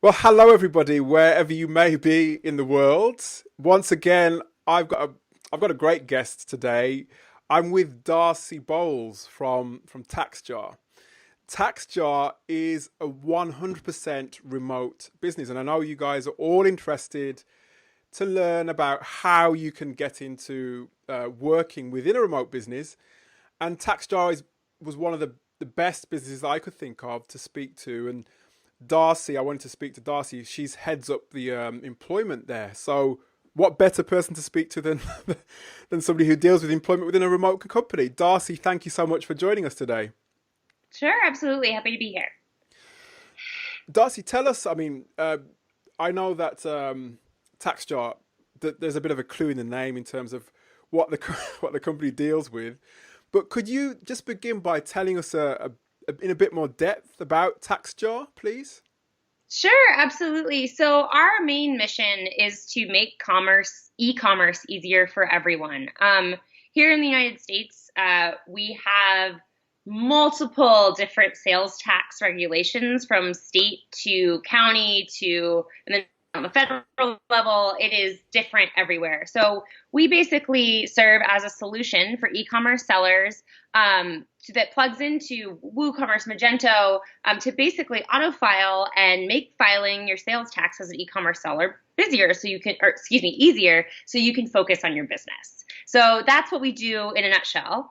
Well, hello everybody, wherever you may be in the world. Once again, I've got a great guest today. I'm with Darcy Bowles from Taxjar. Taxjar is a 100% remote business, and I know you guys are all interested to learn about how you can get into working within a remote business. And was one of the best businesses that I could think of to speak to. And Darcy, I wanted to speak to Darcy. She's heads up the employment there. So, what better person to speak to than than somebody who deals with employment within a remote company? Darcy, thank you so much for joining us today. Sure, absolutely. Happy to be here. Darcy, tell us. I know that Taxjar, that there's a bit of a clue in the name in terms of what the what the company deals with. But could you just begin by telling us in a bit more depth about Taxjar, please? Sure, absolutely. So our main mission is to make e-commerce easier for everyone. Here in the United States, we have multiple different sales tax regulations from state to county to, and then on the federal level, it is different everywhere. So we basically serve as a solution for e-commerce sellers that plugs into WooCommerce, Magento to basically auto-file and make filing your sales tax as an e-commerce seller easier, so you can focus on your business. So that's what we do in a nutshell.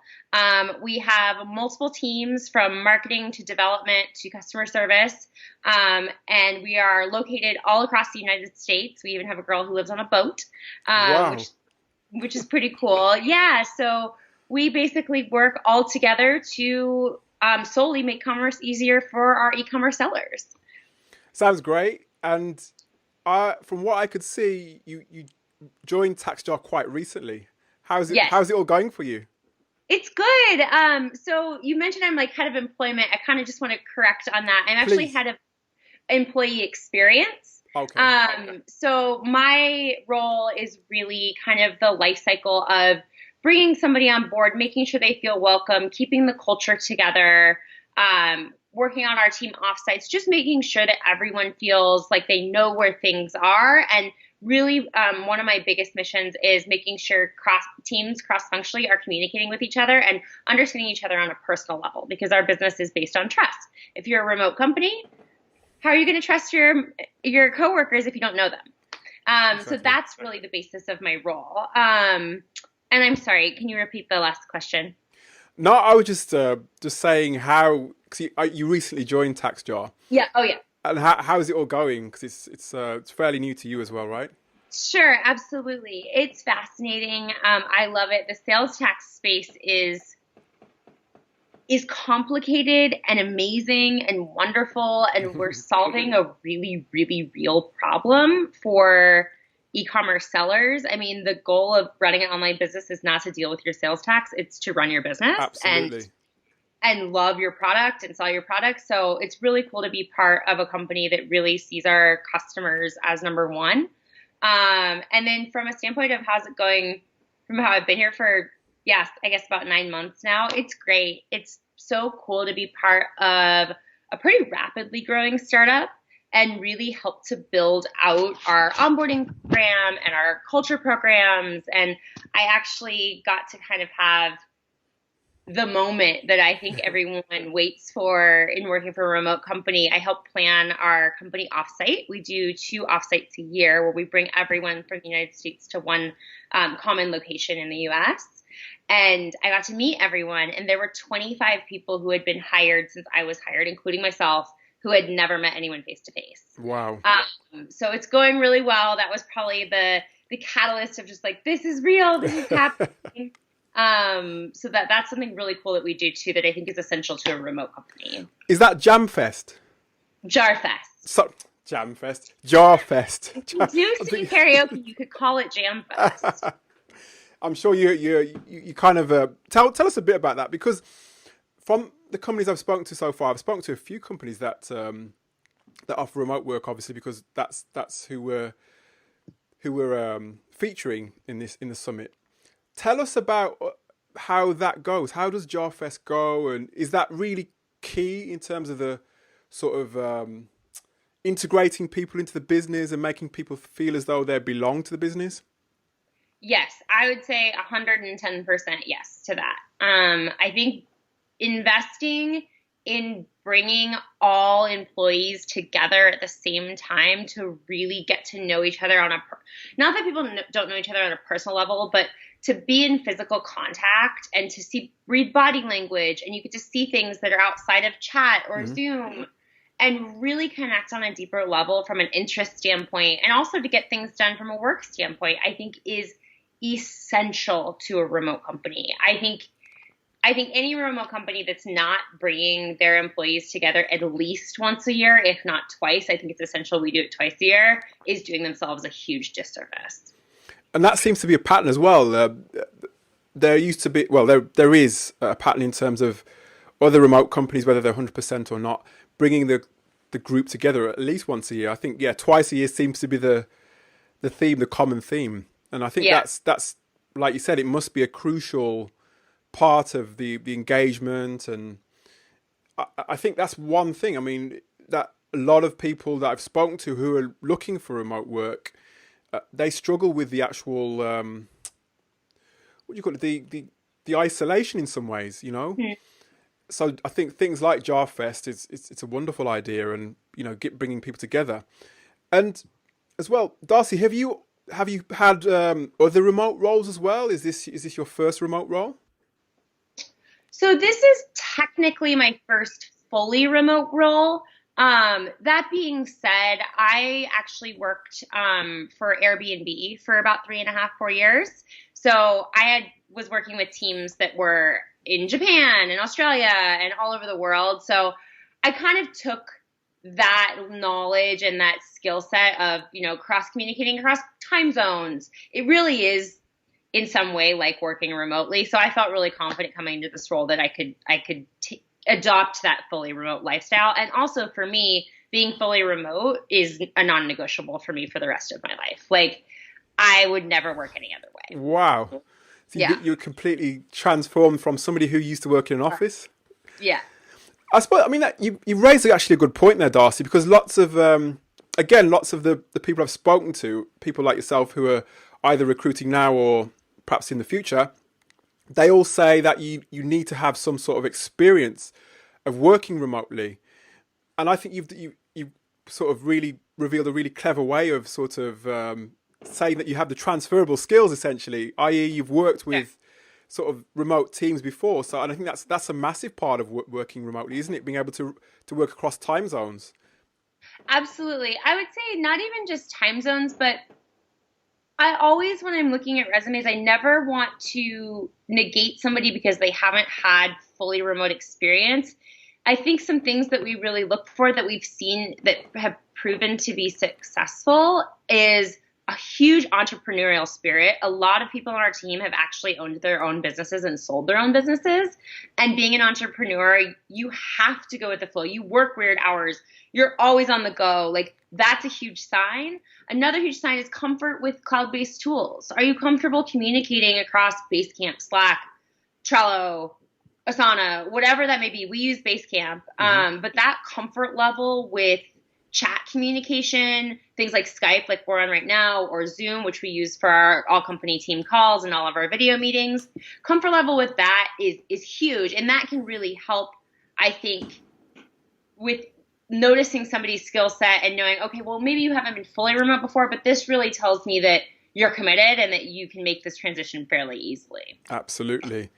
We have multiple teams from marketing to development to customer service, and we are located all across the United States. We even have a girl who lives on a boat, Wow. which is pretty cool. Yeah, so we basically work all together to solely make commerce easier for our e-commerce sellers. Sounds great. And from what I could see, you joined Taxjar quite recently. Yes. How's it all going for you? It's good. So you mentioned I'm like head of employment. I kind of just want to correct on that. I'm actually Please. head of employee experience. Okay. So my role is really kind of the life cycle of bringing somebody on board, making sure they feel welcome, keeping the culture together, working on our team offsites, just making sure that everyone feels like they know where things are. And really, one of my biggest missions is making sure cross-functionally are communicating with each other and understanding each other on a personal level, because our business is based on trust. If you're a remote company, how are you going to trust your coworkers if you don't know them? So Exactly. that's really the basis of my role. And I'm sorry, can you repeat the last question? No, I was just saying how, because you recently joined Taxjar, Yeah. Oh, yeah. and how is it all going? Because it's fairly new to you as well, right? Sure, absolutely. It's fascinating. I love it. The sales tax space is complicated and amazing and wonderful, and we're solving a really, really real problem for e-commerce sellers. I mean, the goal of running an online business is not to deal with your sales tax, it's to run your business Absolutely. and love your product and sell your product. So it's really cool to be part of a company that really sees our customers as number one. And then from a standpoint of how's it going, from how I've been here for, yes, I guess about 9 months now, it's great. It's so cool to be part of a pretty rapidly growing startup and really help to build out our onboarding program and our culture programs. And I actually got to kind of have the moment that I think everyone waits for in working for a remote company. I help plan our company offsite. We do 2 offsites a year where we bring everyone from the United States to one common location in the US. And I got to meet everyone, and there were 25 people who had been hired since I was hired, including myself, who had never met anyone face to face. Wow. So it's going really well. That was probably the catalyst of just like, this is real, this is happening. So that's something really cool that we do too that I think is essential to a remote company. Is that Jamfest? Jarfest. So, Jamfest, Jarfest. If you do I'm sing thinking- karaoke, you could call it Jamfest. I'm sure you kind of tell us a bit about that, because from the companies I've spoken to so far, I've spoken to a few companies that offer remote work, obviously, because that's who we're featuring in the summit. Tell us about how that goes. How does Jarfest go, and is that really key in terms of the sort of integrating people into the business and making people feel as though they belong to the business? Yes, I would say 110% yes to that. I think investing in bringing all employees together at the same time to really get to know each other on a, not that people don't know each other on a personal level, but to be in physical contact and to read body language, and you get to see things that are outside of chat or Zoom, and really connect on a deeper level from an interest standpoint, and also to get things done from a work standpoint, I think is essential to a remote company. I think any remote company that's not bringing their employees together at least once a year, if not twice, I think it's essential we do it twice a year, is doing themselves a huge disservice. And that seems to be a pattern as well. There used to be, well, there is a pattern in terms of other remote companies, whether they're 100% or not, bringing the group together at least once a year. I think, yeah, twice a year seems to be the theme, the common theme. And I think that's like you said, it must be a crucial part of the engagement. And I think that's one thing. I mean, that a lot of people that I've spoken to who are looking for remote work, they struggle with the actual, what do you call it, the isolation in some ways, you know? So I think things like JarFest, it's a wonderful idea, and, you know, bringing people together. And as well, Darcy, have you had other remote roles as well? Is this your first remote role? So this is technically my first fully remote role. That being said, I actually worked for Airbnb for about 3.5, 4 years. So was working with teams that were in Japan and Australia and all over the world. So I kind of took that knowledge and that skill set of, you know, cross communicating across time zones. It really is in some way like working remotely. So I felt really confident coming into this role that I could adopt that fully remote lifestyle. And also for me, being fully remote is a non-negotiable for me for the rest of my life. Like, I would never work any other way. Wow. So you're completely transformed from somebody who used to work in an office. Yeah. I suppose, I mean, that you raised actually a good point there, Darcy, because lots of the people I've spoken to, people like yourself who are either recruiting now or perhaps in the future, they all say that you need to have some sort of experience of working remotely. And I think you've sort of really revealed a really clever way of sort of saying that you have the transferable skills, essentially, i.e. you've worked with sort of remote teams before. So, and I think that's a massive part of working remotely, isn't it? Being able to work across time zones. Absolutely. I would say not even just time zones, but I always, when I'm looking at resumes, I never want to negate somebody because they haven't had fully remote experience. I think some things that we really look for that we've seen that have proven to be successful is a huge entrepreneurial spirit. A lot of people on our team have actually owned their own businesses and sold their own businesses. And being an entrepreneur, you have to go with the flow. You work weird hours. You're always on the go. Like, that's a huge sign. Another huge sign is comfort with cloud-based tools. Are you comfortable communicating across Basecamp, Slack, Trello, Asana, whatever that may be? We use Basecamp. But that comfort level with chat communication, things like Skype, like we're on right now, or Zoom, which we use for our all company team calls and all of our video meetings. Comfort level with that is huge. And that can really help, I think, with noticing somebody's skill set and knowing, okay, well, maybe you haven't been fully remote before, but this really tells me that you're committed and that you can make this transition fairly easily. Absolutely.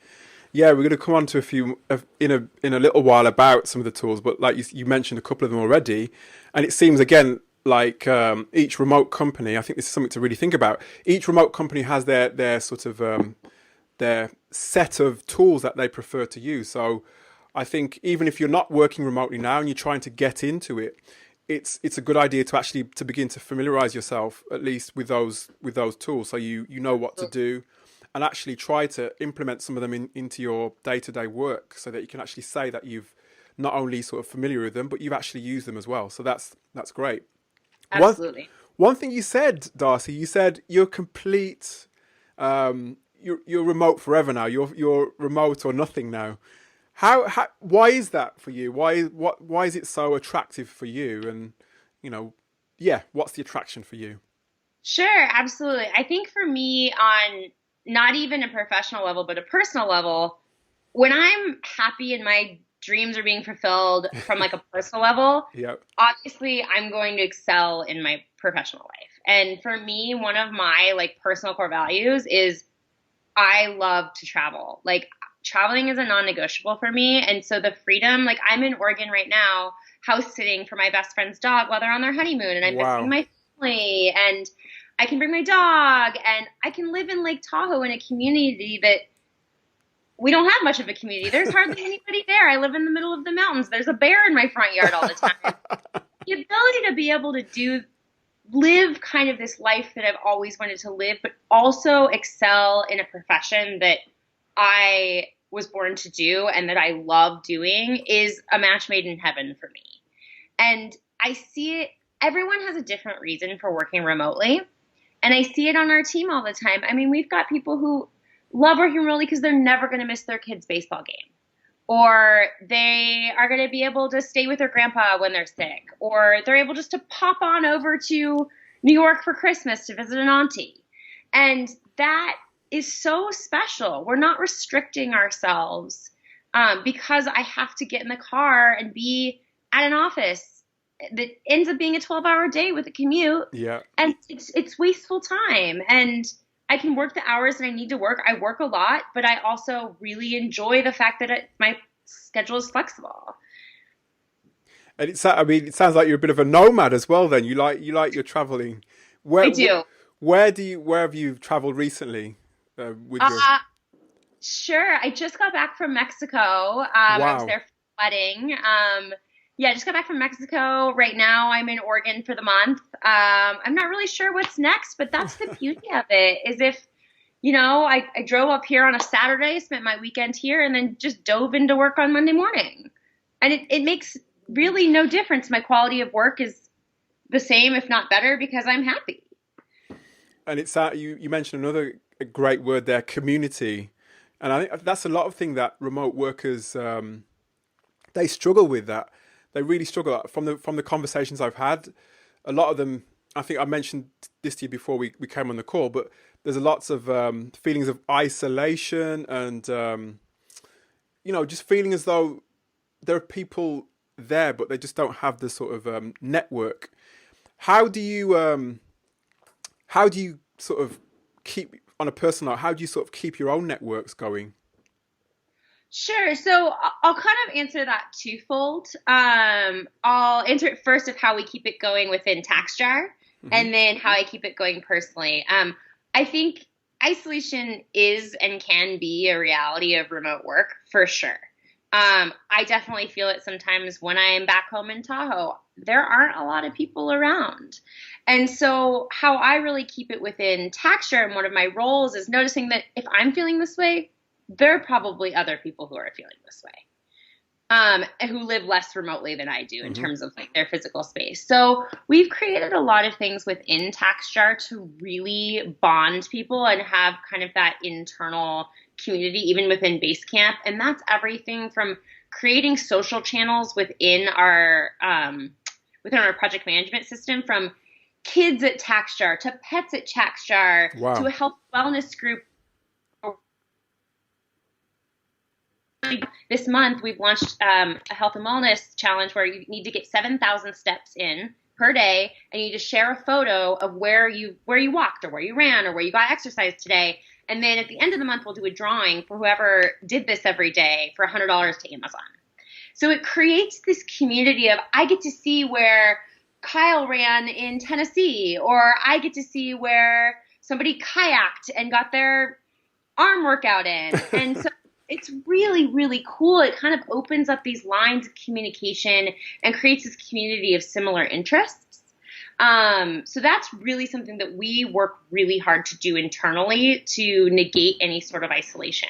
Yeah, we're going to come on to a few in a little while about some of the tools, but like you mentioned a couple of them already, and it seems again like each remote company. I think this is something to really think about. Each remote company has their sort of their set of tools that they prefer to use. So I think even if you're not working remotely now and you're trying to get into it, it's a good idea to actually to begin to familiarize yourself at least with those tools, so you know what to do. And actually try to implement some of them into your day-to-day work so that you can actually say that you've not only sort of familiar with them, but you've actually used them as well. So that's great. Absolutely. One thing you said, Darcy, you said you're complete, you're remote forever now. You're remote or nothing now. How why is that for you? Why is it so attractive for you? And Yeah, what's the attraction for you? Sure, absolutely. I think for me, on not even a professional level, but a personal level, when I'm happy and my dreams are being fulfilled from like a personal level, Yeah. obviously I'm going to excel in my professional life. And for me, one of my like personal core values is I love to travel. Like traveling is a non-negotiable for me. And so the freedom, like I'm in Oregon right now, house sitting for my best friend's dog while they're on their honeymoon, and I'm visiting Wow. my family, and I can bring my dog, and I can live in Lake Tahoe in a community that we don't have much of a community. There's hardly anybody there. I live in the middle of the mountains. There's a bear in my front yard all the time. The ability to be able to live kind of this life that I've always wanted to live, but also excel in a profession that I was born to do and that I love doing is a match made in heaven for me. And I see it, everyone has a different reason for working remotely. And I see it on our team all the time. I mean, we've got people who love working remotely because they're never going to miss their kid's baseball game, or they are going to be able to stay with their grandpa when they're sick, or they're able just to pop on over to New York for Christmas to visit an auntie. And that is so special. We're not restricting ourselves because I have to get in the car and be at an office that ends up being a 12-hour day with a commute. Yeah. And it's wasteful time. And I can work the hours that I need to work. I work a lot, but I also really enjoy the fact that my schedule is flexible. And I mean, it sounds like you're a bit of a nomad as well. Then you like your traveling. I Where do. where have you traveled recently with your? Sure. I just got back from Mexico. I was Wow. there for a wedding. Yeah, I just got back from Mexico. Right now, I'm in Oregon for the month. I'm not really sure what's next, but that's the beauty of it. Is if, I drove up here on a Saturday, spent my weekend here, and then just dove into work on Monday morning. And it makes really no difference. My quality of work is the same, if not better, because I'm happy. And you mentioned another great word there, community, and I think that's a lot of thing that remote workers they struggle with that. They really struggle from the conversations I've had. A lot of them, I think I mentioned this to you before we came on the call, but there's lots of feelings of isolation and just feeling as though there are people there, but they just don't have the sort of network. How do you sort of keep on a personal note? How do you sort of keep your own networks going? Sure. So I'll kind of answer that twofold. I'll answer it first of how we keep it going within Taxjar, Hmm. and then how I keep it going personally. I think isolation is and can be a reality of remote work for sure. I definitely feel it sometimes when I am back home in Tahoe. There aren't a lot of people around. And so how I really keep it within Taxjar and one of my roles is noticing that if I'm feeling this way, there are probably other people who are feeling this way, and who live less remotely than I do in Hmm. terms of like their physical space. So we've created a lot of things within Taxjar to really bond people and have kind of that internal community, even within Basecamp. And that's everything from creating social channels within our project management system, from kids at Taxjar to pets at Taxjar to a Wow. health wellness group. This month, we've launched a health and wellness challenge where you need to get 7,000 steps in per day, and you just share a photo of where you walked or where you ran or where you got exercise today. And then at the end of the month, we'll do a drawing for whoever did this every day for $100 to Amazon. So it creates this community of I get to see where Kyle ran in Tennessee, or I get to see where somebody kayaked and got their arm workout in. And so it's really, really cool. It kind of opens up these lines of communication and creates this community of similar interests. So that's really something that we work really hard to do internally to negate any sort of isolation.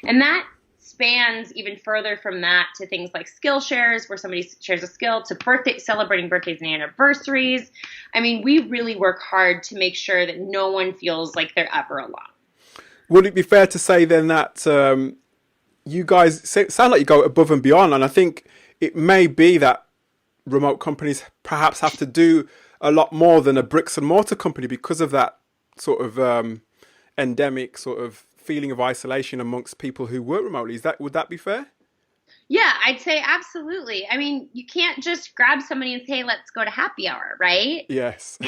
And that spans even further from that to things like skill shares, where somebody shares a skill, to celebrating birthdays and anniversaries. I mean, we really work hard to make sure that no one feels like they're ever alone. Would it be fair to say then that you guys sound like you go above and beyond, and I think it may be that remote companies perhaps have to do a lot more than a bricks and mortar company because of that sort of endemic sort of feeling of isolation amongst people who work remotely. Would that be fair? Yeah, I'd say absolutely. I mean, you can't just grab somebody and say, let's go to happy hour, right? Yes.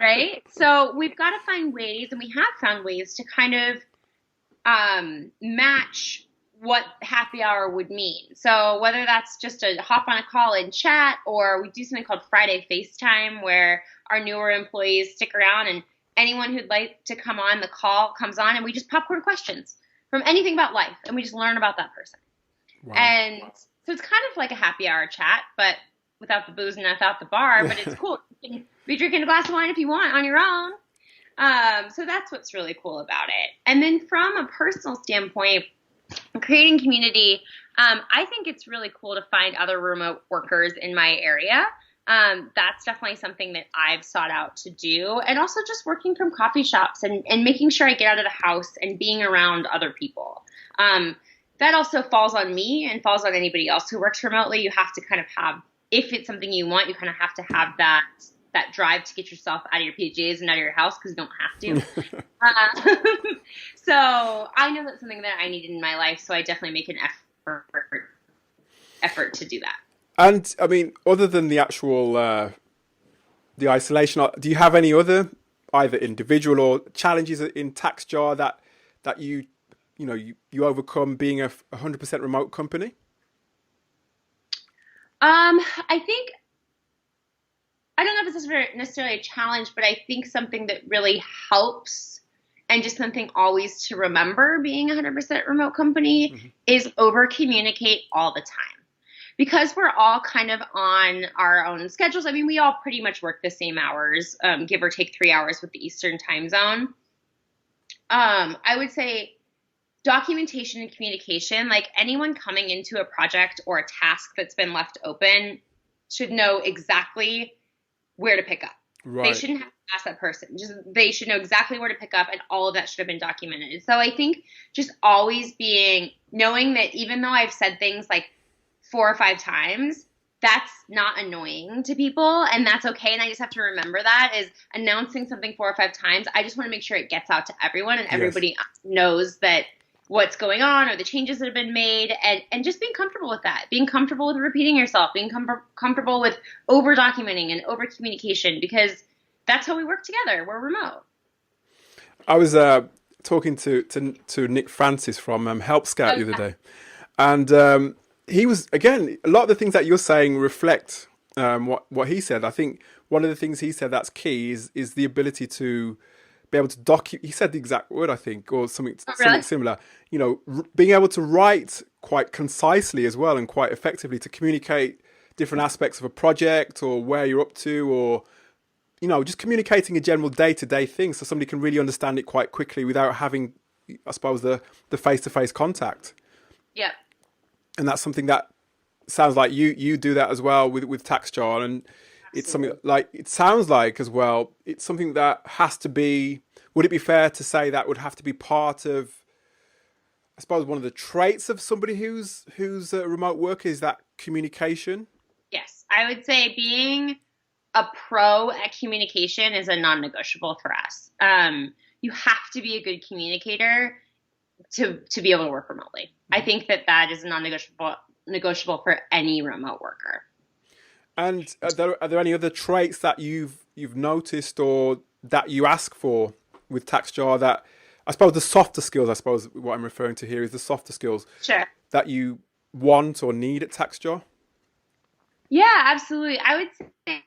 Right? So we've got to find ways, and we have found ways to kind of match what happy hour would mean. So whether that's just a hop on a call and chat, or we do something called Friday FaceTime, where our newer employees stick around and anyone who'd like to come on the call comes on, and we just popcorn questions from anything about life, and we just learn about that person. Wow. And so it's kind of like a happy hour chat, but without the booze and without the bar, but it's cool. You can be drinking a glass of wine if you want on your own. So that's what's really cool about it. And then from a personal standpoint, creating community, I think it's really cool to find other remote workers in my area. That's definitely something that I've sought out to do. And also just working from coffee shops and making sure I get out of the house and being around other people. That also falls on me and falls on anybody else who works remotely. You have to kind of have, if it's something you want, you kind of have to have that drive to get yourself out of your PJs and out of your house, because you don't have to. So I know that's something that I need in my life. So I definitely make an effort to do that. And I mean, other than the actual the isolation, do you have any other either individual or challenges in Taxjar that you overcome being a 100% remote company? I think, I don't know if it's necessarily a challenge, but I think something that really helps, and just something always to remember being a 100% remote company, is over communicate all the time. Because we're all kind of on our own schedules. I mean, we all pretty much work the same hours, give or take 3 hours with the Eastern time zone. I would say documentation and communication, like anyone coming into a project or a task that's been left open should know exactly where to pick up. Right. They shouldn't have to ask that person. They should know exactly where to pick up, and all of that should have been documented. So I think just always knowing that even though I've said things like 4 or 5 times, that's not annoying to people, and that's okay. And I just have to remember that is announcing something 4 or 5 times. I just want to make sure it gets out to everyone, and everybody knows that what's going on or the changes that have been made, and just being comfortable with that, being comfortable with repeating yourself, being comfortable with over documenting and over communication, because that's how we work together. We're remote. I was talking to Nick Francis from Help Scout the other day, and he was, again, a lot of the things that you're saying reflect what he said. I think one of the things he said that's key is the ability to be able to document. He said the exact word, I think, or something similar. Being able to write quite concisely as well, and quite effectively to communicate different aspects of a project or where you're up to, or just communicating a general day-to-day thing, so somebody can really understand it quite quickly without having, I suppose, the face-to-face contact. Yeah. And that's something that sounds like you do that as well with Taxjar, and it's something like, it sounds like as well, it's something that has to be, would it be fair to say that would have to be part of, I suppose, one of the traits of somebody who's a remote worker, is that communication? Yes, I would say being a pro at communication is a non-negotiable for us. You have to be a good communicator to be able to work remotely. I think that is non-negotiable for any remote worker. And are there any other traits that you've noticed or that you ask for with Taxjar, that, I suppose, the softer skills, I suppose what I'm referring to here is the softer skills, sure, that you want or need at Taxjar? Yeah, absolutely. I would say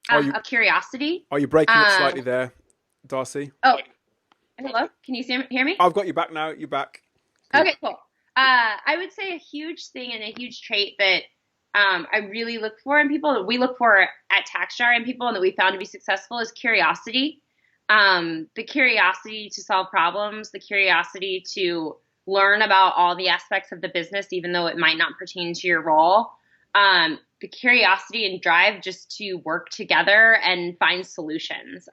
of curiosity. Are you breaking up slightly there, Darcy? Oh, hello? Can you hear me? I've got you back now. You're back. Good. Okay, cool. I would say a huge thing and a huge trait that I really look for in people, that we look for at Taxjar and people, and that we found to be successful, is curiosity. The curiosity to solve problems, the curiosity to learn about all the aspects of the business, even though it might not pertain to your role. The curiosity and drive just to work together and find solutions.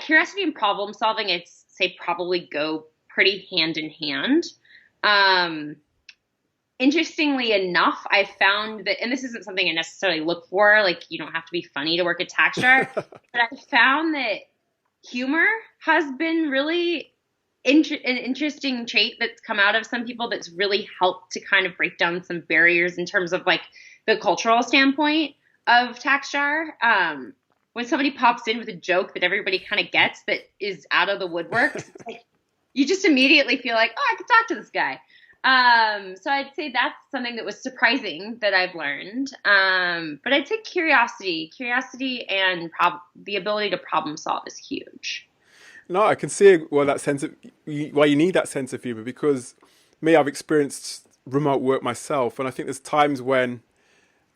Curiosity and problem solving, I'd say, probably go pretty hand in hand. Interestingly enough, I found that, and this isn't something I necessarily look for, like you don't have to be funny to work at Taxjar, but I found that humor has been really an interesting trait that's come out of some people that's really helped to kind of break down some barriers in terms of like the cultural standpoint of Taxjar. When somebody pops in with a joke that everybody kind of gets that is out of the woodworks, it's like you just immediately feel like, oh, I could talk to this guy. So I'd say that's something that was surprising that I've learned. But I'd say curiosity and the ability to problem solve is huge. No, I can see that sense of why you need that sense of humor because me, I've experienced remote work myself, and I think there's times when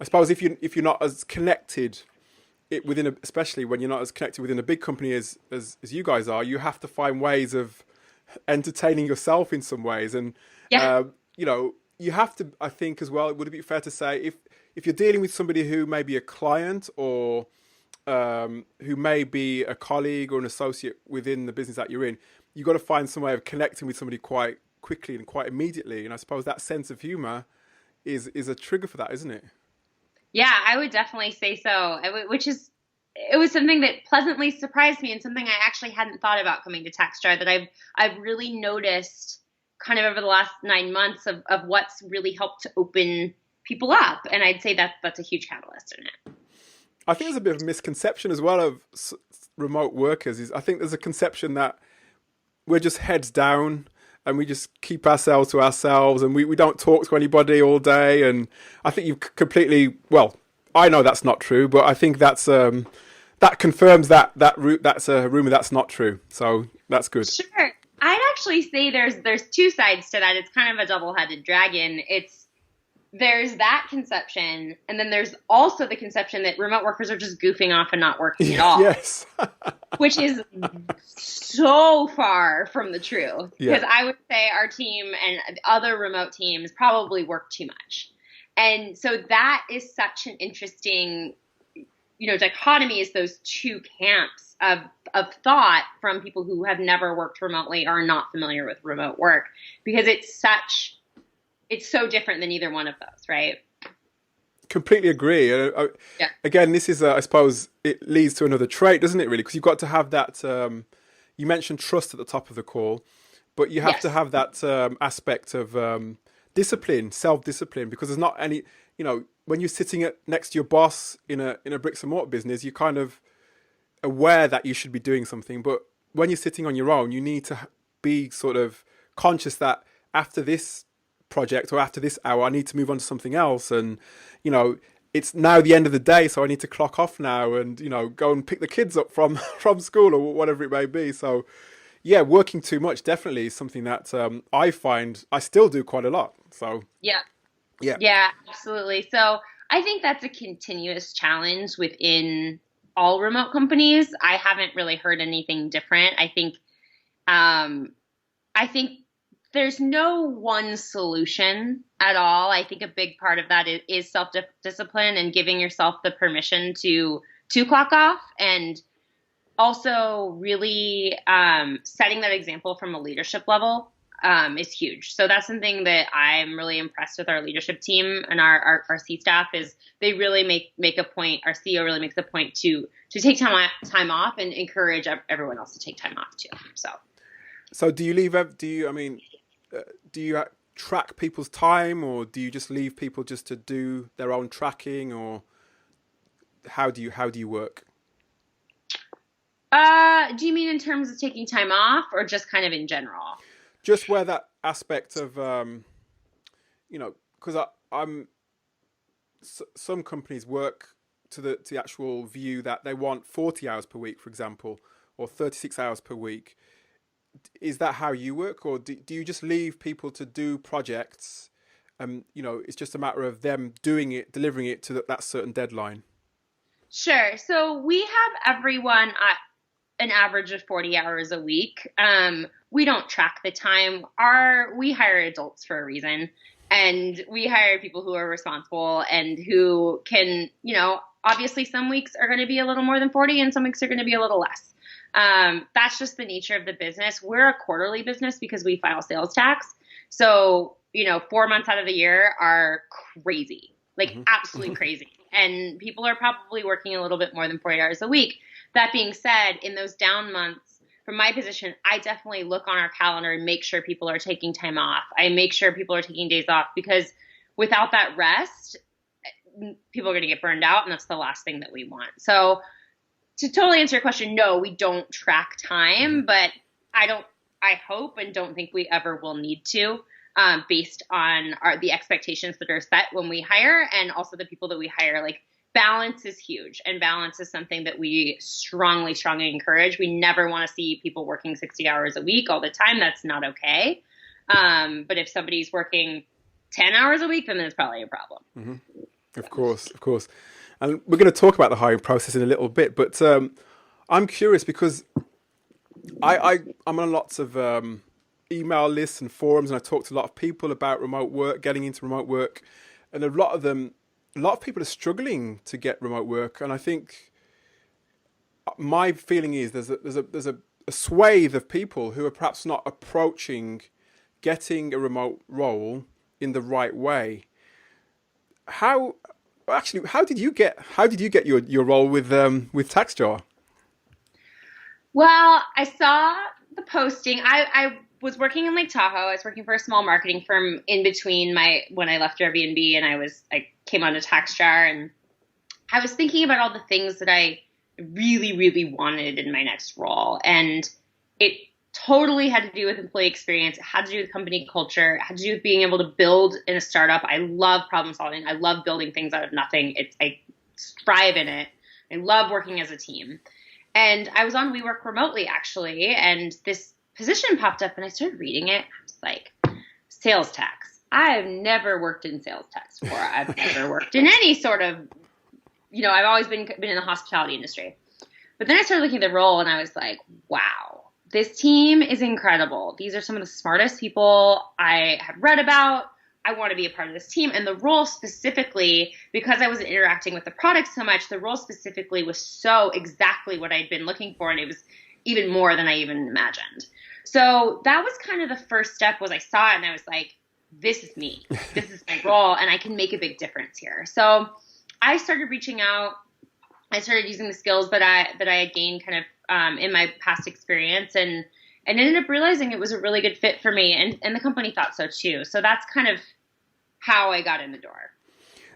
I suppose if you're not as connected especially when you're not as connected within a big company as you guys are, you have to find ways of entertaining yourself in some ways, and Yeah. you have to. I think as well. Would it be fair to say if you're dealing with somebody who may be a client or who may be a colleague or an associate within the business that you're in, you've got to find some way of connecting with somebody quite quickly and quite immediately. And I suppose that sense of humor is a trigger for that, isn't it? Yeah, I would definitely say so. It was something that pleasantly surprised me and something I actually hadn't thought about coming to Taxjar that I've really noticed kind of over the last 9 months of what's really helped to open people up. And I'd say that's a huge catalyst in it. I think there's a bit of a misconception as well of remote workers. I think there's a conception that we're just heads down and we just keep ourselves to ourselves and we don't talk to anybody all day. And I think you've completely, well, I know that's not true, but I think that's that confirms that's a rumor that's not true. So that's good. Sure. I'd actually say there's two sides to that. It's kind of a double-headed dragon. There's that conception, and then there's also the conception that remote workers are just goofing off and not working at all. Yes. Which is so far from the truth. Because Yeah. I would say our team and other remote teams probably work too much. And so that is such an interesting, dichotomy is those two camps of thought from people who have never worked remotely or are not familiar with remote work. Because it's so different than either one of those, right? Completely agree. Yeah. Again, this is, I suppose, it leads to another trait, doesn't it, really? Because you've got to have that, you mentioned trust at the top of the call, but you have Yes. to have that aspect of discipline, self-discipline, because there's not any, when you're sitting next to your boss in a bricks and mortar business, you're kind of aware that you should be doing something. But when you're sitting on your own, you need to be sort of conscious that after this project or after this hour I need to move on to something else, and it's now the end of the day, so I need to clock off now and go and pick the kids up from school or whatever it may be. So yeah, working too much definitely is something that I find I still do quite a lot. So Yeah, absolutely. So I think that's a continuous challenge within all remote companies. I haven't really heard anything different. I think there's no one solution at all. I think a big part of that is self-discipline and giving yourself the permission to clock off, and also really setting that example from a leadership level is huge. So that's something that I'm really impressed with our leadership team and our C staff is they really make a point. Our CEO really makes a point to take time off and encourage everyone else to take time off too. So do you track people's time, or do you just leave people just to do their own tracking, or how do you work? Do you mean in terms of taking time off or just kind of in general? Just where that aspect of, because some companies work to the actual view that they want 40 hours per week, for example, or 36 hours per week. Is that how you work, or do you just leave people to do projects? It's just a matter of them doing it, delivering it to that certain deadline. Sure. So we have everyone at an average of 40 hours a week. We don't track the time. We hire adults for a reason, and we hire people who are responsible and who can, obviously some weeks are going to be a little more than 40 and some weeks are going to be a little less. That's just the nature of the business. We're a quarterly business because we file sales tax. So, 4 months out of the year are crazy, like absolutely crazy. And people are probably working a little bit more than 40 hours a week. That being said, in those down months, from my position, I definitely look on our calendar and make sure people are taking time off. I make sure people are taking days off, because without that rest, people are going to get burned out, and that's the last thing that we want. So to totally answer your question, no, we don't track time, but I hope and don't think we ever will need to, based on the expectations that are set when we hire, and also the people that we hire. Like, balance is huge, and balance is something that we strongly encourage. We never want to see people working 60 hours a week all the time. That's not okay. But if somebody's working 10 hours a week, then there's probably a problem. Of course. And we're going to talk about the hiring process in a little bit, but I'm curious because I'm on lots of email lists and forums, and I talk to a lot of people about remote work, getting into remote work, and a lot of people are struggling to get remote work. And I think my feeling is there's a swathe of people who are perhaps not approaching getting a remote role in the right way. How did you get your role with Taxjar? Well, I saw the posting. I was working in Lake Tahoe. I was working for a small marketing firm in between when I left Airbnb, and I came onto Taxjar, and I was thinking about all the things that I really, really wanted in my next role. And it totally had to do with employee experience. It had to do with company culture. It had to do with being able to build in a startup. I love problem solving. I love building things out of nothing. I thrive in it. I love working as a team. And I was on We Work Remotely, actually, and this position popped up, and I started reading it. I was like, sales tax. I've never worked in sales tax before. I've never worked in any sort of, I've always been in the hospitality industry. But then I started looking at the role, and I was like, wow, this team is incredible. These are some of the smartest people I have read about. I want to be a part of this team. And the role specifically, because I wasn't interacting with the product so much, the role specifically was so exactly what I'd been looking for. And it was even more than I even imagined. So that was kind of the first step. Was I saw it and I was like, this is me. This is my role, and I can make a big difference here. So I started reaching out. I started using the skills that I had gained kind of in my past experience, and ended up realizing it was a really good fit for me, and the company thought so too. So that's kind of how I got in the door.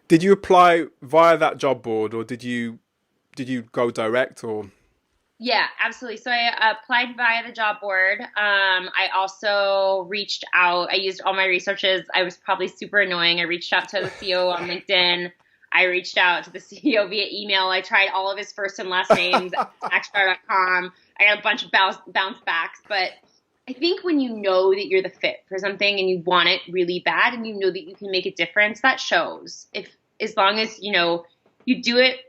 Did you apply via that job board, or did you go direct, or? Yeah, absolutely. So I applied via the job board. I also reached out. I used all my resources. I was probably super annoying. I reached out to the CEO on LinkedIn. I reached out to the CEO via email. I tried all of his first and last names at Taxjar.com. I got a bunch of bounce backs. But I think when you know that you're the fit for something and you want it really bad, and you know that you can make a difference, that shows. As long as, you do it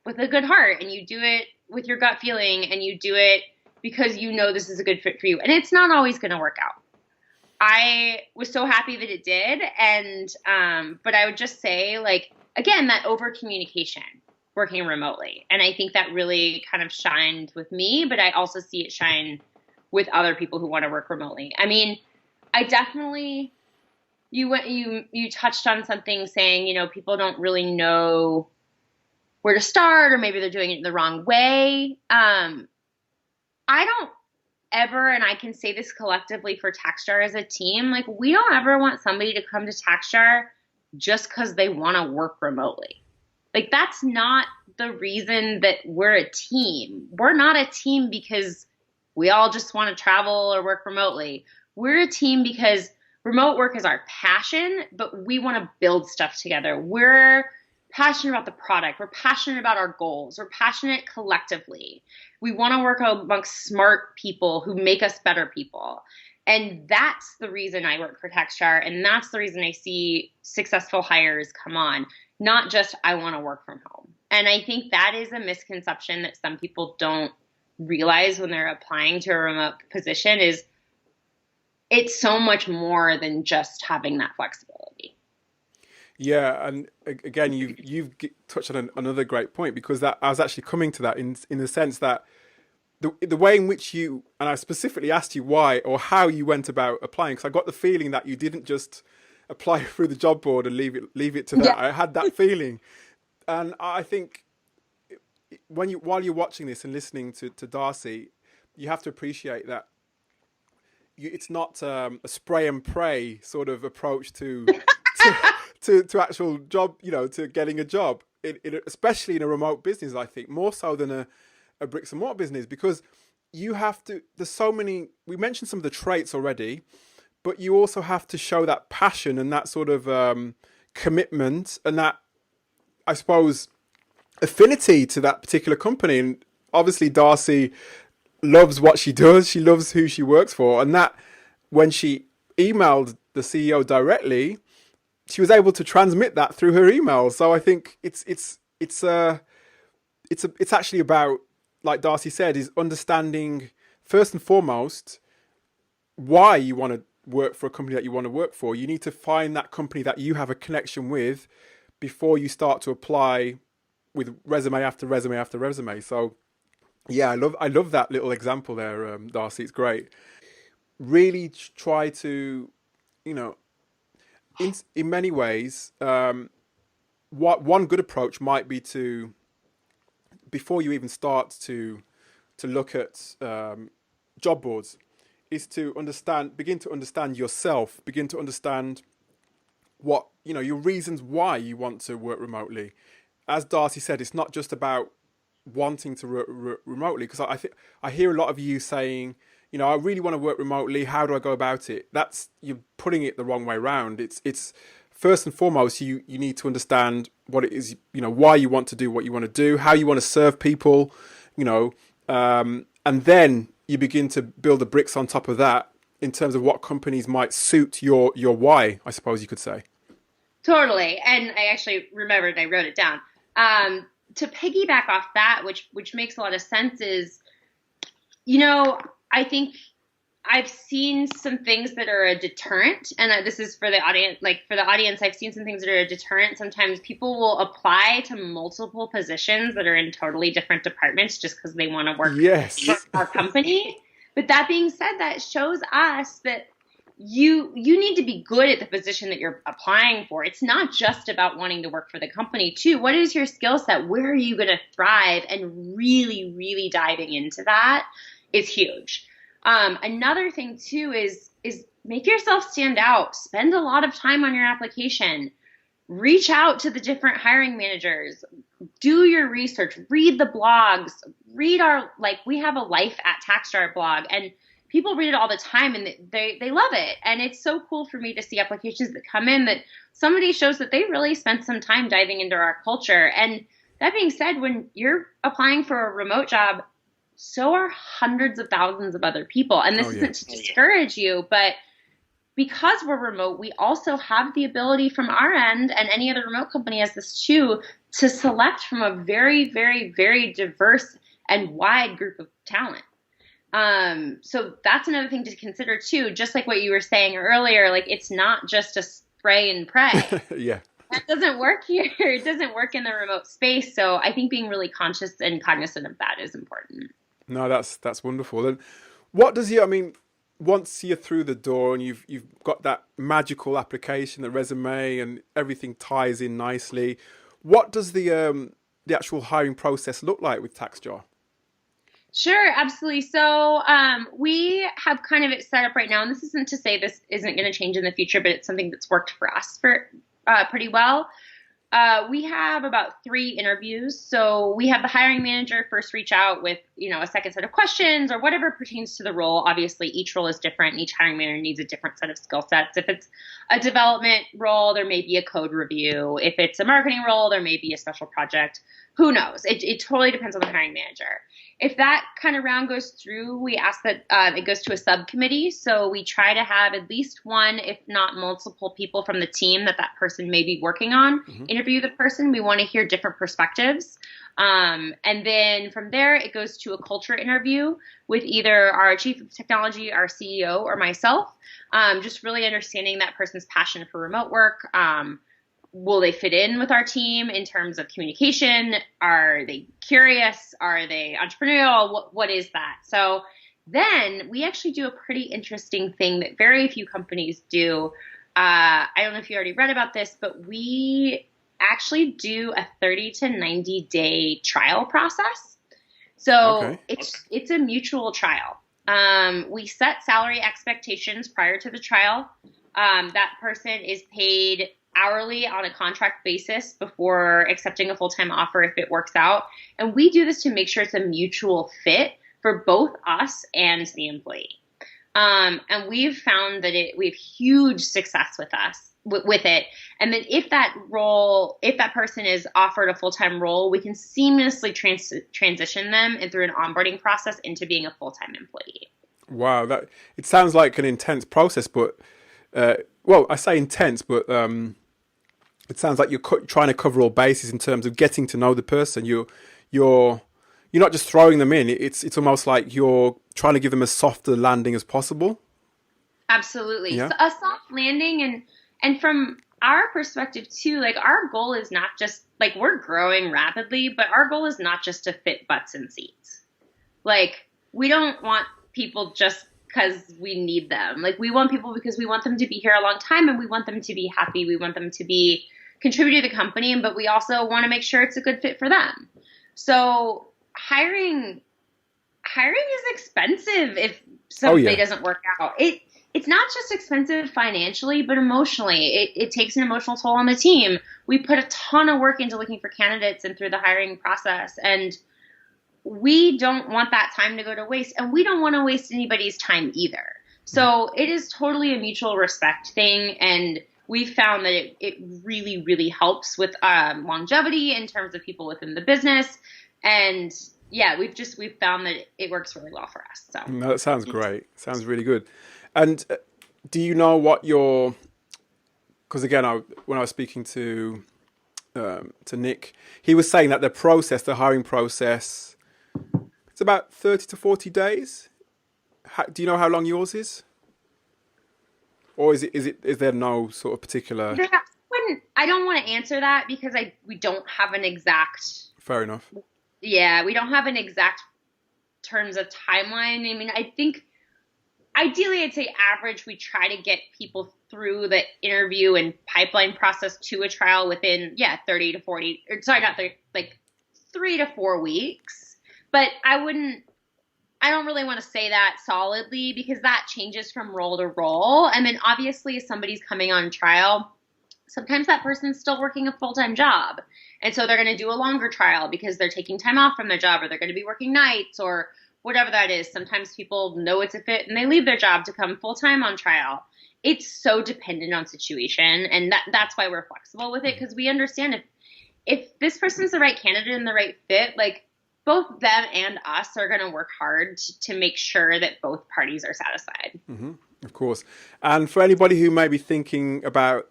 with a good heart, and you do it with your gut feeling, and you do it because you know this is a good fit for you. And it's not always going to work out. I was so happy that it did. And, but I would just say, again, that over communication working remotely. And I think that really kind of shined with me, but I also see it shine with other people who want to work remotely. I mean, I definitely, you touched on something saying, people don't really know where to start, or maybe they're doing it the wrong way. I don't ever, and I can say this collectively for Taxjar as a team, we don't ever want somebody to come to Taxjar just because they want to work remotely. That's not the reason that we're a team. We're not a team because we all just want to travel or work remotely. We're a team because remote work is our passion, but we want to build stuff together. We're passionate about the product. We're passionate about our goals. We're passionate collectively. We want to work amongst smart people who make us better people. And that's the reason I work for Taxjar. And that's the reason I see successful hires come on, not just I want to work from home. And I think that is a misconception that some people don't realize when they're applying to a remote position, is it's so much more than just having that flexibility. Yeah, and again, you've touched on another great point, because that I was actually coming to that in the sense that the way in which you, and I specifically asked you why or how you went about applying, because I got the feeling that you didn't just apply through the job board and leave it to that. Yeah. I had that feeling, and I think while you're watching this and listening to Darcy, you have to appreciate that it's not a spray and pray sort of approach to actual job, to getting a job, especially in a remote business. I think more so than a bricks and mortar business, because you have to. There's so many. We mentioned some of the traits already, but you also have to show that passion and that sort of commitment and that, I suppose, affinity to that particular company. And obviously Darcy loves what she does. She loves who she works for, and that when she emailed the CEO directly, she was able to transmit that through her email. So I think it's actually about, like Darcy said, is understanding first and foremost why you want to work for a company that you want to work for. You need to find that company that you have a connection with before you start to apply with resume after resume after resume. So yeah, I love that little example there, Darcy. It's great. Really try to, in many ways, what one good approach might be to, before you even start to look at job boards, is to begin to understand yourself, begin to understand what, your reasons why you want to work remotely. As Darcy said, it's not just about wanting to work remotely, because I hear a lot of you saying, I really want to work remotely. How do I go about it? You're putting it the wrong way around. It's first and foremost, you need to understand what it is, why you want to do what you want to do, how you want to serve people, and then you begin to build the bricks on top of that in terms of what companies might suit your why, I suppose you could say. Totally. And I actually remembered, I wrote it down. To piggyback off that, which makes a lot of sense, is, I think I've seen some things that are a deterrent, and this is for the audience. Like for the audience, I've seen some things that are a deterrent. Sometimes people will apply to multiple positions that are in totally different departments just because they want to work for our company. But that being said, that shows us that you need to be good at the position that you're applying for. It's not just about wanting to work for the company too. What is your skill set? Where are you going to thrive? And really, really diving into that is huge. Another thing too is make yourself stand out. Spend a lot of time on your application. Reach out to the different hiring managers. Do your research. Read the blogs. Read we have a Life at Taxjar blog, and people read it all the time, and they love it. And it's so cool for me to see applications that come in that somebody shows that they really spent some time diving into our culture. And that being said, when you're applying for a remote job, so are hundreds of thousands of other people. And this isn't to discourage you, but because we're remote, we also have the ability from our end, and any other remote company has this too, to select from a very, very, very diverse and wide group of talent. So that's another thing to consider too. Just like what you were saying earlier, like it's not just a spray and pray. Yeah. That doesn't work here. It doesn't work in the remote space. So I think being really conscious and cognizant of that is important. No, that's wonderful. And once you're through the door and you've got that magical application, the resume, and everything ties in nicely, what does the actual hiring process look like with Taxjar? Sure, absolutely. So we have kind of it set up right now, and this isn't to say this isn't going to change in the future, but it's something that's worked for us pretty well. We have about 3 interviews. So we have the hiring manager first reach out with, a second set of questions or whatever pertains to the role. Obviously, each role is different, and each hiring manager needs a different set of skill sets. If it's a development role, there may be a code review. If it's a marketing role, there may be a special project. Who knows? It totally depends on the hiring manager. If that kind of round goes through, we ask that it goes to a subcommittee. So we try to have at least one, if not multiple people from the team that person may be working on, interview the person. We want to hear different perspectives. And then from there, it goes to a culture interview with either our chief of technology, our CEO, or myself, just really understanding that person's passion for remote work, will they fit in with our team in terms of communication? Are they curious? Are they entrepreneurial? What is that? So then we actually do a pretty interesting thing that very few companies do. I don't know if you already read about this, but we actually do a 30 to 90-day trial process. So Okay. it's a mutual trial. We set salary expectations prior to the trial. That person is paid hourly on a contract basis before accepting a full-time offer if it works out. And we do this to make sure it's a mutual fit for both us and the employee. And we've found that we have huge success with it. And then if that person is offered a full-time role, we can seamlessly transition them and through an onboarding process into being a full-time employee. Wow, that it sounds like an intense process, but well, I say intense, but it sounds like you're trying to cover all bases in terms of getting to know the person. You're not just throwing them in. It's almost like you're trying to give them as soft a landing as possible. Absolutely. Yeah. So a soft landing and from our perspective too, like our goal is not just like we're growing rapidly, but our goal is not just to fit butts in seats. Like we don't want people just because we need them. Like we want people because we want them to be here a long time and we want them to be happy. We want them to be contribute to the company, but we also want to make sure it's a good fit for them. So hiring is expensive if somebody doesn't work out. It's not just expensive financially, but emotionally. It takes an emotional toll on the team. We put a ton of work into looking for candidates and through the hiring process, and we don't want that time to go to waste, and we don't want to waste anybody's time either. So it is totally a mutual respect thing, and we've found that it really, really helps with longevity in terms of people within the business. And yeah, we've found that it works really well for us. So No, that sounds great. Sounds really good. And do you know what because again, when I was speaking to Nick, he was saying that the hiring process, it's about 30 to 40 days. Do you know how long yours is? Or is there no sort of particular? I don't want to answer that because we don't have an exact. Fair enough. Yeah, we don't have an exact terms of timeline. I mean, I think ideally I'd say average, we try to get people through the interview and pipeline process to a trial within, 30 to 40, or sorry, not 30, like 3 to 4 weeks. But I don't really want to say that solidly because that changes from role to role. And then obviously if somebody's coming on trial, sometimes that person's still working a full-time job. And so they're going to do a longer trial because they're taking time off from their job, or they're going to be working nights or whatever that is. Sometimes people know it's a fit and they leave their job to come full-time on trial. It's so dependent on situation. And that's why we're flexible with it, because we understand if this person's the right candidate and the right fit, like both them and us are going to work hard to make sure that both parties are satisfied. Mm-hmm. Of course. And for anybody who may be thinking about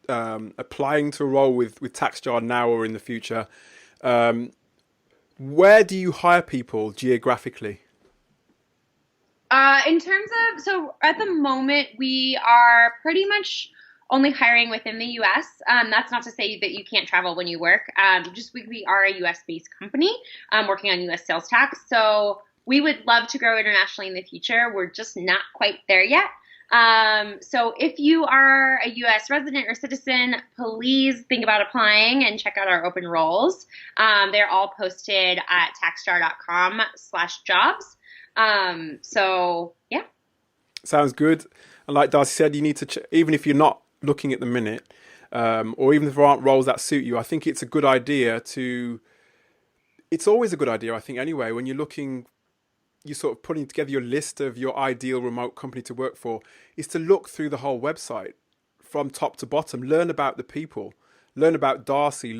applying to a role with Taxjar now or in the future, where do you hire people geographically? In terms of, so at the moment we are pretty much only hiring within the U.S. That's not to say that you can't travel when you work. We are a U.S.-based company working on U.S. sales tax. So we would love to grow internationally in the future. We're just not quite there yet. So if you are a U.S. resident or citizen, please think about applying and check out our open roles. They're all posted at taxjar.com/jobs. So yeah. Sounds good. And like Darcy said, you need to, even if you're not looking at the minute, or even if there aren't roles that suit you, I think it's a good idea it's always a good idea, I think anyway, when you're sort of putting together your list of your ideal remote company to work for, is to look through the whole website from top to bottom, learn about the people, learn about Darcy,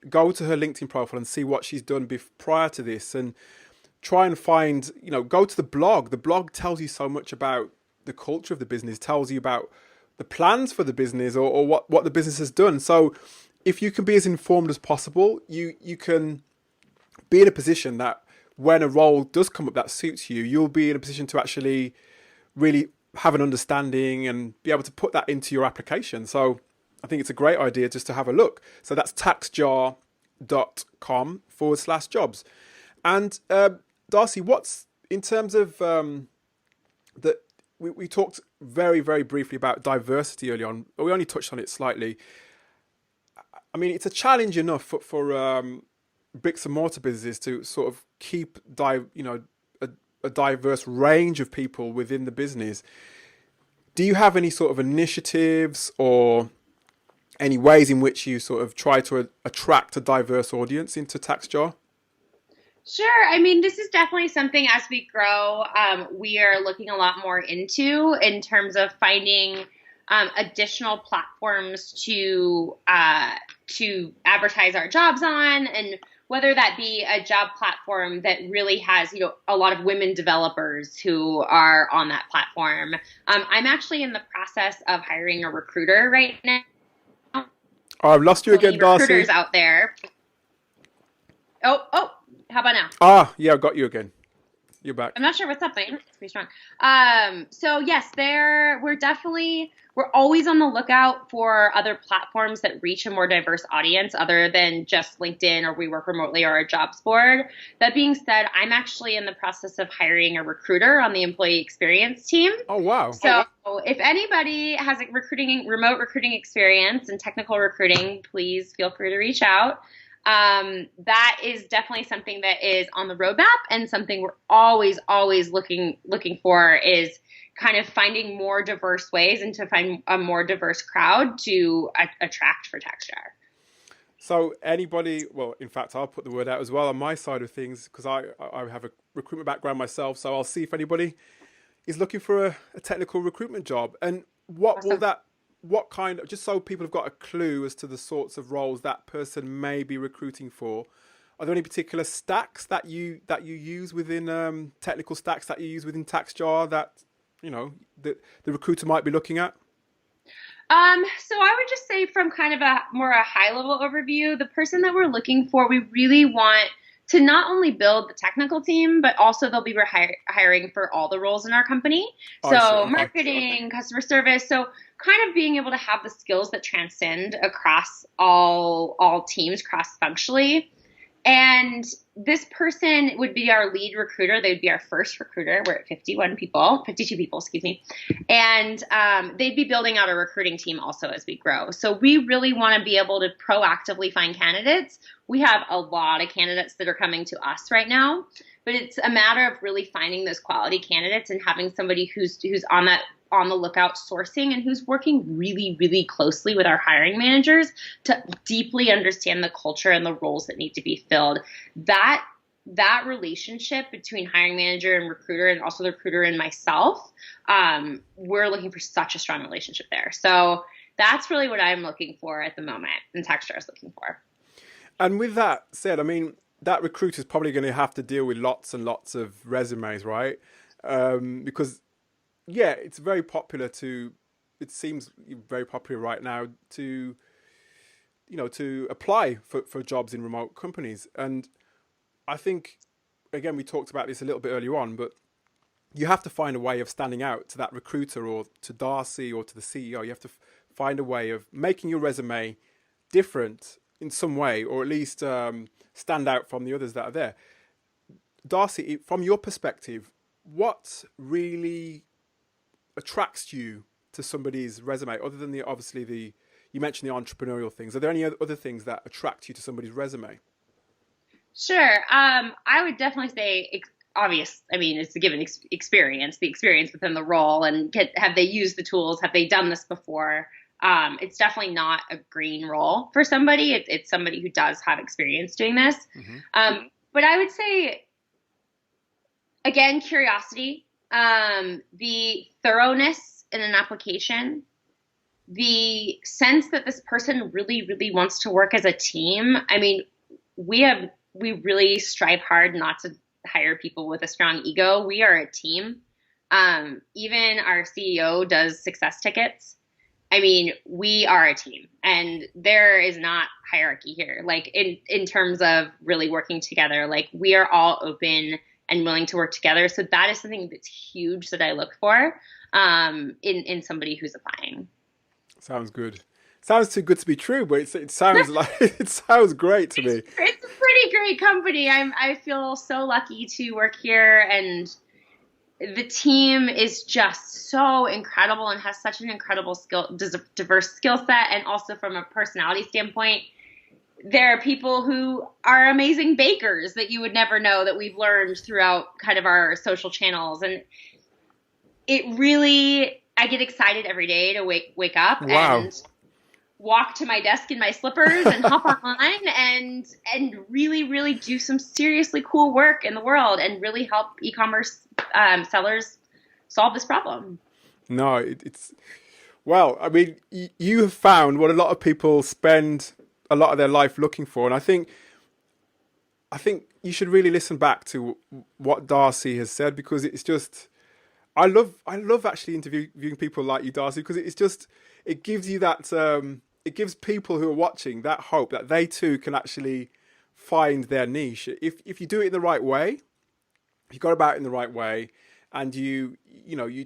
go to her LinkedIn profile and see what she's done prior to this, and try and find, go to the blog. The blog tells you so much about the culture of the business, tells you about the plans for the business or what the business has done. So if you can be as informed as possible, you can be in a position that when a role does come up that suits you, you'll be in a position to actually really have an understanding and be able to put that into your application. So I think it's a great idea just to have a look. So that's taxjar.com/jobs. And Darcy, what's in terms of that? We talked very, very briefly about diversity early on. We only touched on it slightly. I mean, it's a challenge enough for bricks and mortar businesses to sort of keep a diverse range of people within the business. Do you have any sort of initiatives or any ways in which you sort of try to attract a diverse audience into Taxjar? Sure. I mean, this is definitely something as we grow, we are looking a lot more into in terms of finding additional platforms to advertise our jobs on, and whether that be a job platform that really has, a lot of women developers who are on that platform. I'm actually in the process of hiring a recruiter right now. Oh, I've lost you again, Darcy. Recruiters out there. Oh, how about now? Ah, yeah, I've got you again. You're back. I'm not sure what's up, but it's pretty strong. So yes, we're always on the lookout for other platforms that reach a more diverse audience other than just LinkedIn or We Work Remotely or our jobs board. That being said, I'm actually in the process of hiring a recruiter on the employee experience team. Oh, wow. So if anybody has a remote recruiting experience and technical recruiting, please feel free to reach out. That is definitely something that is on the roadmap, and something we're always looking for is kind of finding more diverse ways and to find a more diverse crowd to attract for Taxjar. So anybody, well, in fact, I'll put the word out as well on my side of things, because I have a recruitment background myself. So I'll see if anybody is looking for a technical recruitment job. And what kind of, just so people have got a clue as to the sorts of roles that person may be recruiting for, are there any particular stacks that you use within technical stacks that you use within Taxjar that the recruiter might be looking at? So I would just say, from kind of a high level overview, the person that we're looking for, we really want to not only build the technical team, but also they'll be hiring for all the roles in our company. So marketing, customer service. So kind of being able to have the skills that transcend across all teams, cross-functionally. And this person would be our lead recruiter. They would be our first recruiter. We're at 52 people, excuse me. And they'd be building out a recruiting team also as we grow. So we really want to be able to proactively find candidates. We have a lot of candidates that are coming to us right now, but it's a matter of really finding those quality candidates and having somebody who's on the lookout sourcing and who's working really, really closely with our hiring managers to deeply understand the culture and the roles that need to be filled. That relationship between hiring manager and recruiter, and also the recruiter and myself, we're looking for such a strong relationship there. So that's really what I'm looking for at the moment, and Taxjar is looking for. And with that said, I mean, that recruiter is probably going to have to deal with lots and lots of resumes, right? Because yeah, it's very popular it seems very popular right now to apply for jobs in remote companies. And I think, again, we talked about this a little bit earlier on, but you have to find a way of standing out to that recruiter or to Darcy or to the CEO. You have to find a way of making your resume different in some way, or at least stand out from the others that are there. Darcy, from your perspective, what really attracts you to somebody's resume, other than you mentioned the entrepreneurial things? Are there any other things that attract you to somebody's resume? Sure. I would definitely say obvious. I mean, it's a given experience, the experience within the role, and have they used the tools? Have they done this before? It's definitely not a green role for somebody. It's somebody who does have experience doing this. Mm-hmm. But I would say, again, curiosity, the thoroughness in an application, the sense that this person really, really wants to work as a team. I mean, we really strive hard not to hire people with a strong ego. We are a team. Even our CEO does success tickets. I mean, we are a team, and there is not hierarchy here. Like in terms of really working together, like we are all open and willing to work together. So that is something that's huge that I look for in somebody who's applying. Sounds good. sounds too good to be true, but it sounds like it sounds great to me. It's a pretty great company. I feel so lucky to work here, and the team is just so incredible and has such an incredible diverse skill set. And also from a personality standpoint, there are people who are amazing bakers that you would never know, that we've learned throughout kind of our social channels. And it really, I get excited every day to wake up Wow. and walk to my desk in my slippers and hop online and really do some seriously cool work in the world and really help e-commerce sellers solve this problem. No, it's well. I mean, you have found what a lot of people spend a lot of their life looking for, and I think you should really listen back to what Darcy has said, because it's just I love actually interviewing people like you, Darcy, because it's just it gives you that it gives people who are watching that hope that they too can actually find their niche if you do it in the right way. You go about it in the right way, and you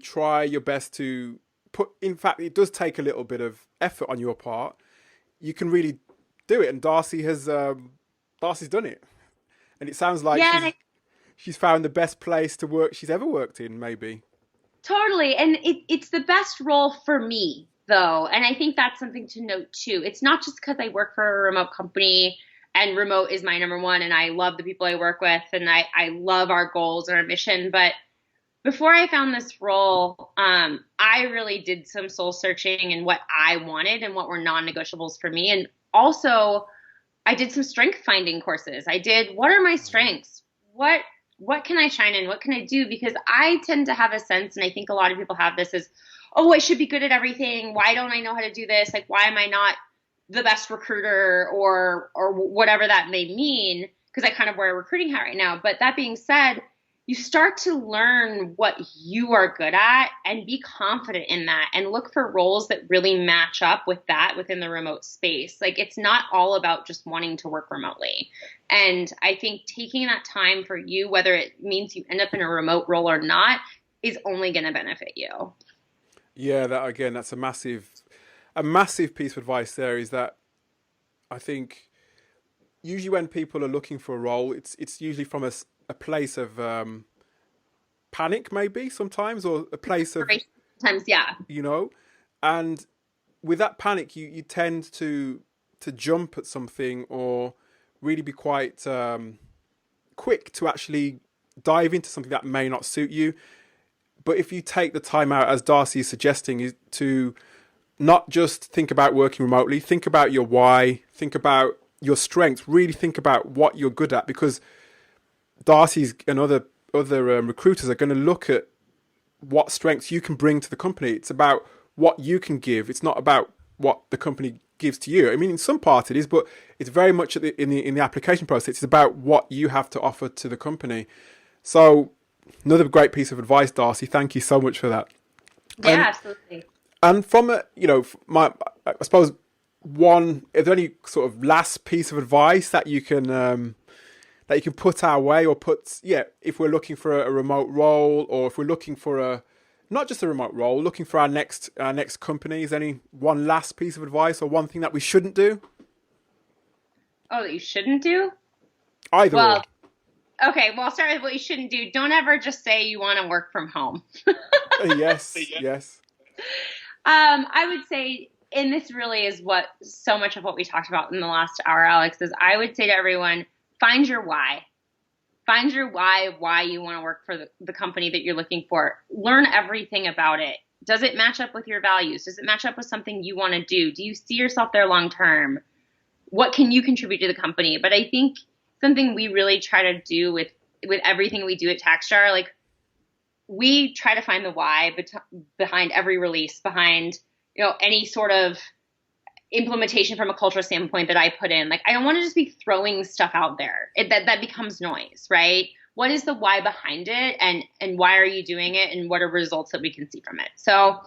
try your best to put. In fact, it does take a little bit of effort on your part. You can really do it, and Darcy's done it, and it sounds like Yeah, she's found the best place to work she's ever worked in, maybe. totally. And it's the best role for me, though. And I think that's something to note, too. It's not just because I work for a remote company and remote is my number one, and I love the people I work with, and I love our goals and our mission. But before I found this role, I really did some soul searching in what I wanted and what were non-negotiables for me. And also, I did some strength finding courses. What are my strengths? What can I shine in? What can I do? Because I tend to have a sense, and I think a lot of people have this, is, oh, I should be good at everything. Why don't I know how to do this? Like, why am I not the best recruiter, or whatever that may mean? Because I kind of wear a recruiting hat right now. But that being said, you start to learn what you are good at and be confident in that, and look for roles that really match up with that within the remote space. Like, it's not all about just wanting to work remotely. And I think taking that time for you, whether it means you end up in a remote role or not, is only going to benefit you. Yeah, that again, that's a massive piece of advice there, is that I think usually when people are looking for a role, it's usually from a place of panic, maybe sometimes, or a place of, Sometimes, yeah. you know, and with that panic, you tend to jump at something, or really be quite quick to actually dive into something that may not suit you. But if you take the time out, as Darcy is suggesting, is to not just think about working remotely, think about your why, think about your strengths, really think about what you're good at, because Darcy's and other recruiters are going to look at what strengths you can bring to the company. It's about what you can give. It's not about what the company gives to you. I mean, in some part it is, but it's very much in the application process. It's about what you have to offer to the company. So, another great piece of advice, Darcy. Thank you so much for that. Yeah, And absolutely. and from I suppose is there any sort of last piece of advice that you can put our way, or if we're looking for a remote role, or if we're looking for not just a remote role, looking for our next company, is any one last piece of advice, or one thing that we shouldn't do? Oh, that you shouldn't do? Either Well, okay, well, I'll start with what you shouldn't do. Don't ever just say you want to work from home. or. Yes, yes. I would say, and this really is what so much of what we talked about in the last hour, Alex, is I would say to everyone, find your why. Find your why you want to work for the company that you're looking for. Learn everything about it. Does it match up with your values? Does it match up with something you want to do? Do you see yourself there long term? What can you contribute to the company? But I think something we really try to do with everything we do at Taxjar, like, we try to find the why behind every release, behind any sort of implementation from a cultural standpoint that I put in. Like, I don't want to just be throwing stuff out there. That becomes noise, right? What is the why behind it, and why are you doing it, and what are results that we can see from it? So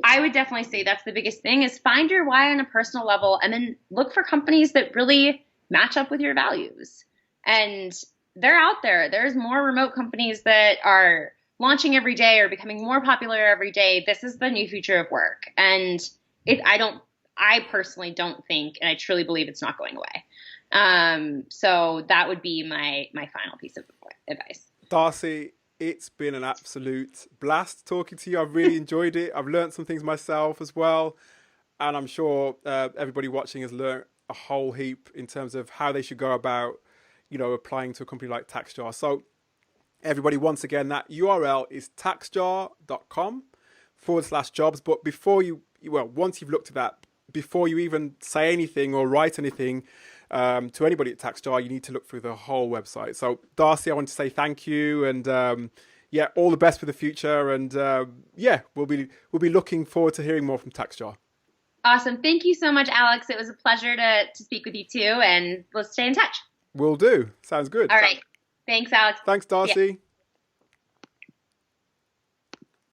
I would definitely say that's the biggest thing, is find your why on a personal level, and then look for companies that really match up with your values. And they're out there. There's more remote companies that are launching every day or becoming more popular every day. This is the new future of work. And I personally don't think, and I truly believe it's not going away. So that would be my final piece of advice. Darcy, it's been an absolute blast talking to you. I've really enjoyed it. I've learned some things myself as well. And I'm sure everybody watching has learned a whole heap in terms of how they should go about, applying to a company like Taxjar. So everybody, once again, that URL is taxjar.com/jobs. But before once you've looked at that, before you even say anything or write anything to anybody at Taxjar, you need to look through the whole website. So Darcy, I want to say thank you, and all the best for the future. And we'll be looking forward to hearing more from Taxjar. Awesome. Thank you so much, Alex. It was a pleasure to speak with you too, and let's stay in touch. Will do. Sounds good. All right. Thanks, Alex. Thanks, Darcy. Yeah.